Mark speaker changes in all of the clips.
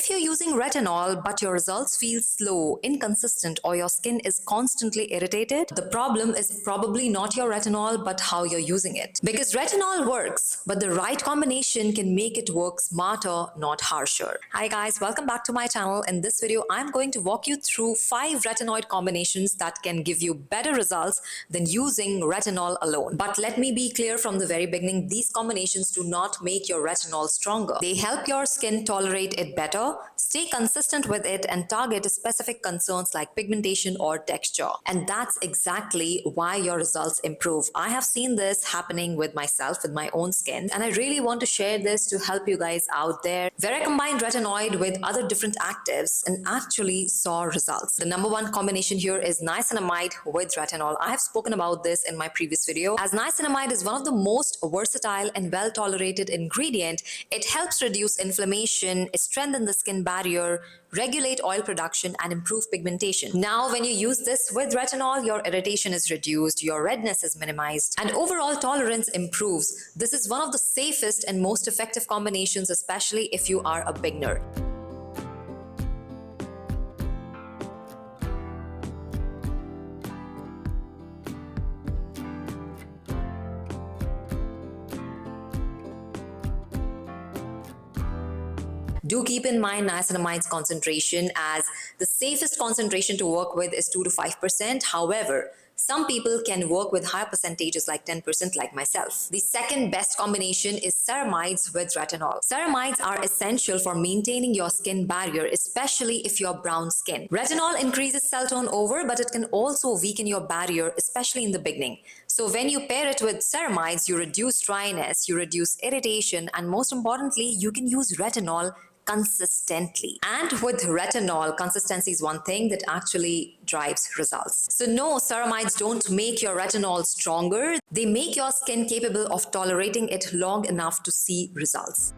Speaker 1: if you're using retinol but your results feel slow, inconsistent, or your skin is constantly irritated, the problem is probably not your retinol but how you're using it. Because retinol works, but the right combination can make it work smarter, not harsher. Hi guys, welcome back to my channel. In this video, I'm going to walk you through 5 retinoid combinations that can give you better results than using retinol alone. But let me be clear from the very beginning, these combinations do not make your retinol stronger. They help your skin tolerate it better, stay consistent with it, and target specific concerns like pigmentation or texture. And that's exactly why your results improve. I have seen this happening with myself, with my own skin, and I really want to share this to help you guys out there where I combined retinoid with other different actives and actually saw results. The number one combination here is niacinamide with retinol. I have spoken about this in my previous video. As niacinamide is one of the most versatile and well-tolerated ingredient, it helps reduce inflammation, strengthen the skin barrier, regulate oil production, and improve pigmentation. Now, when you use this with retinol, your irritation is reduced, your redness is minimized, and overall tolerance improves. This is one of the safest and most effective combinations, especially if you are a beginner. Do keep in mind niacinamide's concentration, as the safest concentration to work with is 2 to 5%. However, some people can work with higher percentages like 10% like myself. The second best combination is ceramides with retinol. Ceramides are essential for maintaining your skin barrier, especially if you're brown skin. Retinol increases cell turnover, but it can also weaken your barrier, especially in the beginning. So when you pair it with ceramides, you reduce dryness, you reduce irritation, and most importantly, you can use retinol consistently. And with retinol, consistency is one thing that actually drives results. So no, ceramides don't make your retinol stronger. They make your skin capable of tolerating it long enough to see results.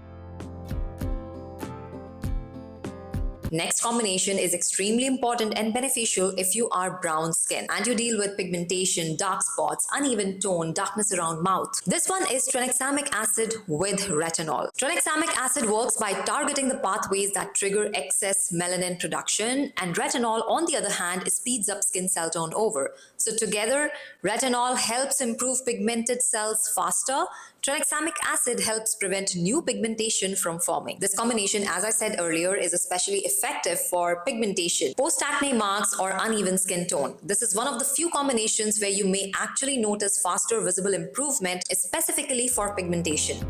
Speaker 1: Next combination is extremely important and beneficial if you are brown skin and you deal with pigmentation, dark spots, uneven tone, darkness around mouth. This one is tranexamic acid with retinol. Tranexamic acid works by targeting the pathways that trigger excess melanin production, and retinol, on the other hand, speeds up skin cell turnover. So together, retinol helps improve pigmented cells faster. Tranexamic acid helps prevent new pigmentation from forming. This combination, as I said earlier, is especially effective for pigmentation, post-acne marks, or uneven skin tone. This is one of the few combinations where you may actually notice faster visible improvement, specifically for pigmentation.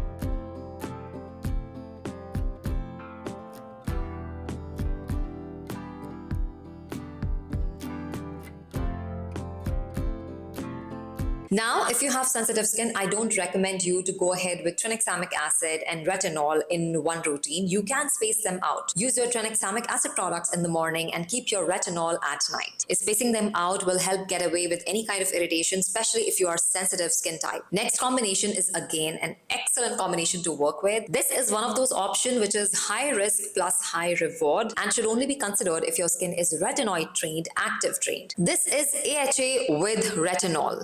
Speaker 1: Now, if you have sensitive skin, I don't recommend you to go ahead with tranexamic acid and retinol in one routine. You can space them out. Use your tranexamic acid products in the morning and keep your retinol at night. Spacing them out will help get away with any kind of irritation, especially if you are sensitive skin type. Next combination is again an excellent combination to work with. This is one of those options which is high risk plus high reward and should only be considered if your skin is retinoid trained, active trained. This is AHA with retinol.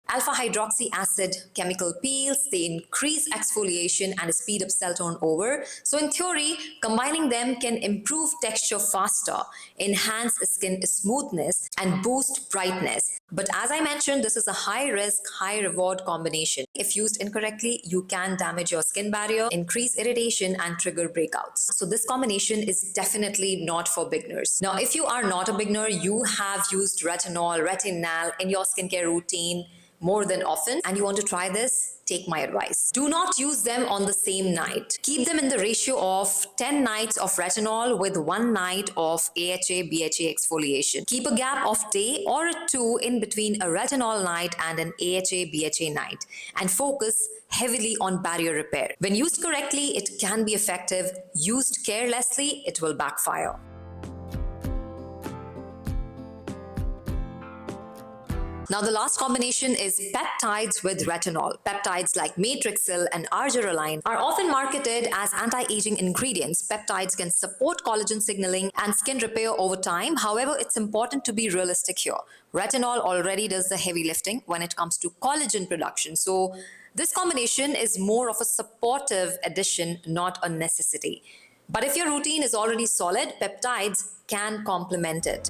Speaker 1: Alpha hydroxy acid chemical peels, they increase exfoliation and speed up cell turnover. So in theory, combining them can improve texture faster, enhance skin smoothness, and boost brightness. But as I mentioned, this is a high risk, high reward combination. If used incorrectly, you can damage your skin barrier, increase irritation, and trigger breakouts. So this combination is definitely not for beginners. Now, if you are not a beginner, you have used retinol, retinal in your skincare routine more than often, and you want to try this, take my advice. Do not use them on the same night. Keep them in the ratio of 10 nights of retinol with 1 night of AHA, BHA exfoliation. Keep a gap of day or two in between a retinol night and an AHA, BHA night, and focus heavily on barrier repair. When used correctly, it can be effective. Used carelessly, it will backfire. Now, the last combination is peptides with retinol. Peptides like matrixyl and argireline are often marketed as anti-aging ingredients. Peptides can support collagen signaling and skin repair over time. However, it's important to be realistic here. Retinol already does the heavy lifting when it comes to collagen production. So this combination is more of a supportive addition, not a necessity. But if your routine is already solid, peptides can complement it.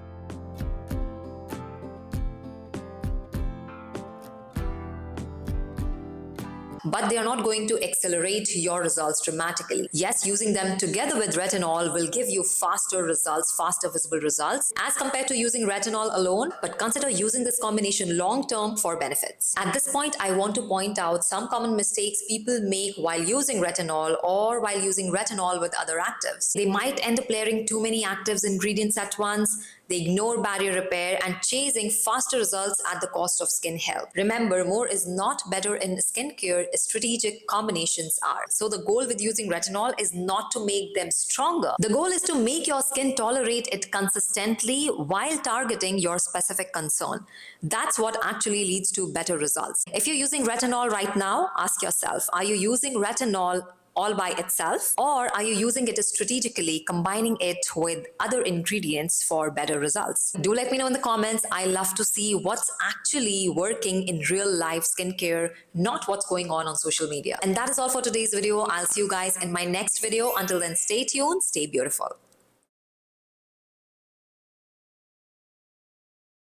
Speaker 1: But they are not going to accelerate your results dramatically. Yes, using them together with retinol will give you faster results, faster visible results as compared to using retinol alone, but consider using this combination long term for benefits. At this point, I want to point out some common mistakes people make while using retinol or while using retinol with other actives. They might end up layering too many actives ingredients at once. They ignore barrier repair and chasing faster results at the cost of skin health. Remember, more is not better in skincare, strategic combinations are. So the goal with using retinol is not to make them stronger. The goal is to make your skin tolerate it consistently while targeting your specific concern. That's what actually leads to better results. If you're using retinol right now, ask yourself, are you using retinol all by itself, or are you using it strategically, combining it with other ingredients for better results? Do let me know in the comments. I love to see what's actually working in real life skincare, not what's going on social media. And that is all for today's video. I'll see you guys in my next video. Until then, stay tuned, stay beautiful.